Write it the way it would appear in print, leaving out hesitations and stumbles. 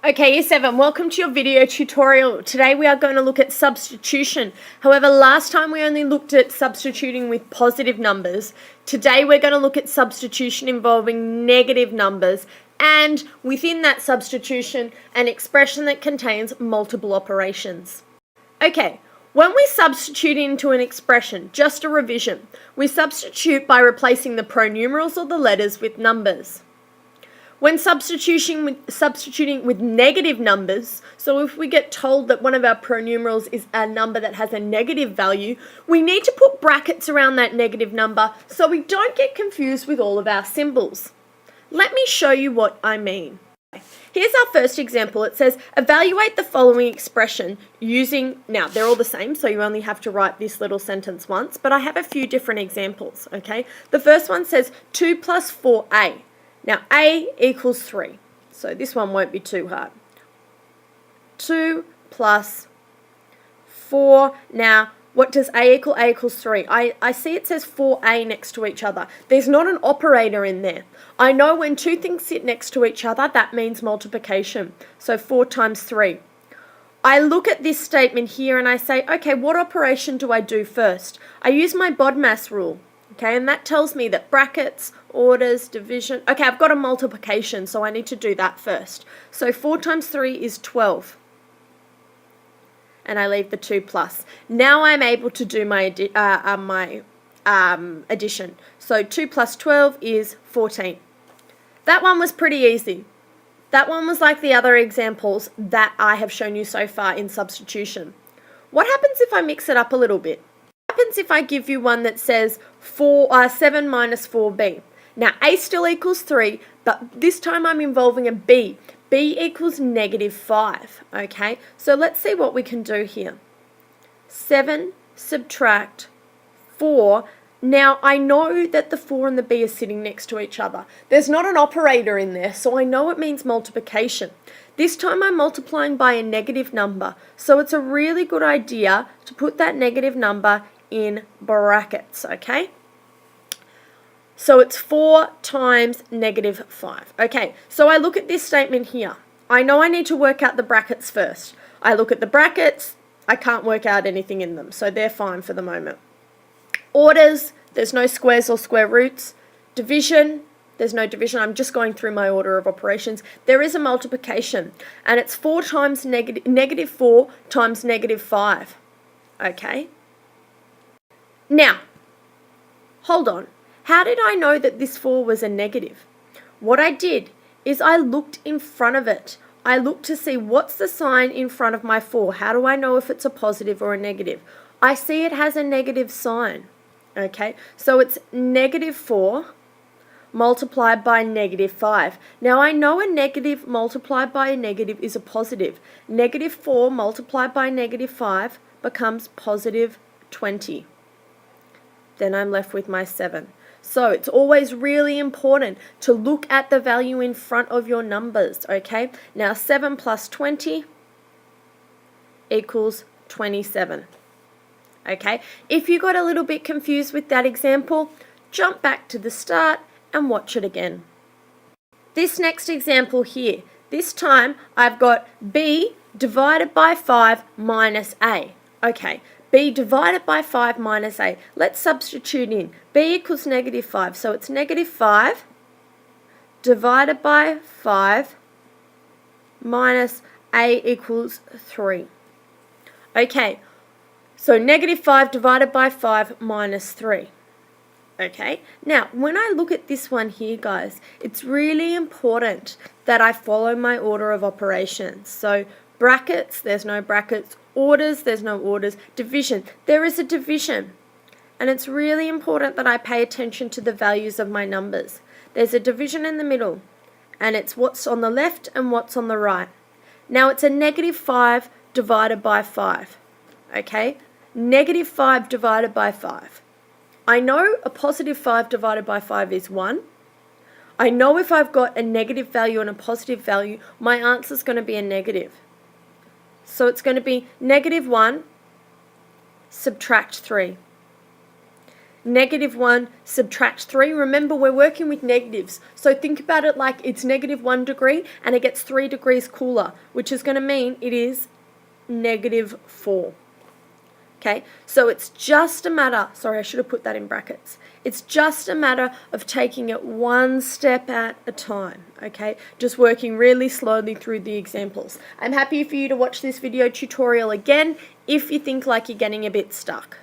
Okay, Year 7, welcome to your video tutorial. Today we are going to look at substitution. However, last time we only looked at substituting with positive numbers. Today we're going to look at substitution involving negative numbers, and within that substitution, an expression that contains multiple operations. Okay, when we substitute into an expression, just a revision, we substitute by replacing the pronumerals or the letters with numbers. When substituting with negative numbers, so if we get told that one of our pronumerals is a number that has a negative value, we need to put brackets around that negative number so we don't get confused with all of our symbols. Let me show you what I mean. Here's our first example. It says, evaluate the following expression using, now they're all the same, so you only have to write this little sentence once, but I have a few different examples, okay? The first one says 2 plus 4a. Now, a equals 3, so this one won't be too hard. 2 plus 4. Now, what does a equal? A equals 3. I see it says 4a next to each other. There's not an operator in there. I know when two things sit next to each other, that means multiplication. So 4 times 3. I look at this statement here and I say, okay, what operation do I do first? I use my BODMAS rule. Okay, and that tells me that brackets, orders, division. Okay, I've got a multiplication, so I need to do that first. So 4 times 3 is 12. And I leave the 2 plus. Now I'm able to do my addition. So 2 plus 12 is 14. That one was pretty easy. That one was like the other examples that I have shown you so far in substitution. What happens if I mix it up a little bit? Happens if I give you one that says 7 minus 4b. Now, a still equals 3, but this time I'm involving a b. b equals negative 5, okay? So let's see what we can do here. 7 subtract 4. Now, I know that the 4 and the b are sitting next to each other. There's not an operator in there, so I know it means multiplication. This time I'm multiplying by a negative number, so it's a really good idea to put that negative number in brackets, okay? So it's 4 times negative 5. Okay, so I look at this statement here. I know I need to work out the brackets first. I look at the brackets, I can't work out anything in them, so they're fine for the moment. Orders, there's no squares or square roots. Division, there's no division. I'm just going through my order of operations. There is a multiplication, and it's 4 times negative 4 times negative 5. Okay? Now, hold on. How did I know that this 4 was a negative? What I did is I looked in front of it. I looked to see what's the sign in front of my 4. How do I know if it's a positive or a negative? I see it has a negative sign. Okay, so it's negative 4 multiplied by negative 5. Now I know a negative multiplied by a negative is a positive. Negative 4 multiplied by negative 5 becomes positive 20. Then I'm left with my 7. So it's always really important to look at the value in front of your numbers, okay? Now 7 plus 20 equals 27. Okay, if you got a little bit confused with that example, jump back to the start and watch it again. This next example here, this time I've got b divided by 5 minus a. Okay, b divided by 5 minus a. Let's substitute in. b equals negative 5, so it's negative 5 divided by 5 minus a equals 3. Okay, so negative 5 divided by 5 minus 3. Okay, now when I look at this one here, guys, it's really important that I follow my order of operations. So brackets, there's no brackets. Orders, there's no orders. Division, there is a division. And it's really important that I pay attention to the values of my numbers. There's a division in the middle, and it's what's on the left and what's on the right. Now it's a negative 5 divided by 5. Okay, negative 5 divided by 5. I know a positive 5 divided by 5 is 1. I know if I've got a negative value and a positive value, my answer is going to be a negative. So it's going to be negative 1 subtract 3. -1, subtract 3. Remember, we're working with negatives, so think about it like it's -1 degree and it gets 3 degrees cooler, which is going to mean it is -4. Okay, so it's just a matter, sorry, I should have put that in brackets. It's just a matter of taking it one step at a time, okay? Just working really slowly through the examples. I'm happy for you to watch this video tutorial again if you think like you're getting a bit stuck.